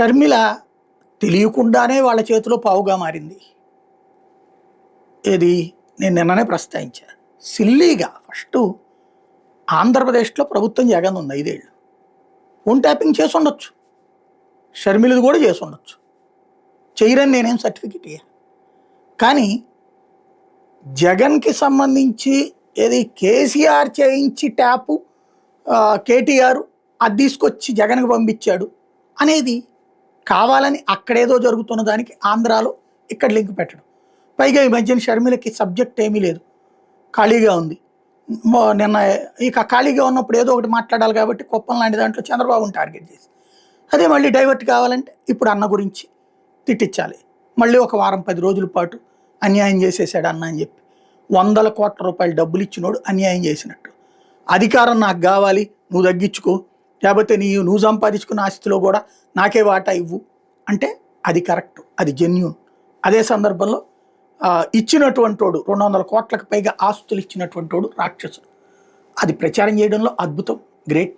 షర్మిల తెలియకుండానే వాళ్ళ చేతిలో పావుగా మారింది. ఏది నేను నిన్ననే ప్రస్తావించా. సిల్లీగా ఫస్టు ఆంధ్రప్రదేశ్లో ప్రభుత్వం జగన్ ఉంది 5 ఏళ్ళు. ఫోన్ ట్యాపింగ్ చేసి ఉండొచ్చు, షర్మిలది కూడా చేసి ఉండొచ్చు. చేయరని నేనేం సర్టిఫికెట్ ఇయ్యా. కానీ జగన్కి సంబంధించి ఏది కేసీఆర్ చేయించి ట్యాపు కేటీఆర్ అది తీసుకొచ్చి జగన్కి పంపించాడు అనేది కావాలని అక్కడేదో జరుగుతున్న దానికి ఆంధ్రాలో ఇక్కడ లింక్ పెట్టడం. పైగా ఈ మధ్యన షర్మిలకి సబ్జెక్ట్ ఏమీ లేదు, ఖాళీగా ఉంది. నిన్న ఇక ఖాళీగా ఉన్నప్పుడు ఏదో ఒకటి మాట్లాడాలి కాబట్టి కుప్పం లాంటి దాంట్లో చంద్రబాబుని టార్గెట్ చేసి అదే మళ్ళీ డైవర్ట్ కావాలంటే ఇప్పుడు అన్న గురించి తిట్టించాలి. మళ్ళీ ఒక వారం 10 రోజుల పాటు అన్యాయం చేసేసాడు అన్న అని చెప్పి 100 కోట్ల రూపాయలు డబ్బులు ఇచ్చినోడు అన్యాయం చేసినట్టు. అధికారం నాకు కావాలి, నువ్వు తగ్గించుకో, లేకపోతే నువ్వు సంపాదించుకున్న ఆస్తిలో కూడా నాకే వాటా ఇవ్వు అంటే అది కరెక్ట్, అది జెన్యూన్. అదే సందర్భంలో ఇచ్చినటువంటి వాడు 200 కోట్లకు పైగా ఆస్తులు ఇచ్చినటువంటి వాడు రాక్షసుడు. అది ప్రచారం చేయడంలో అద్భుతం, గ్రేట్.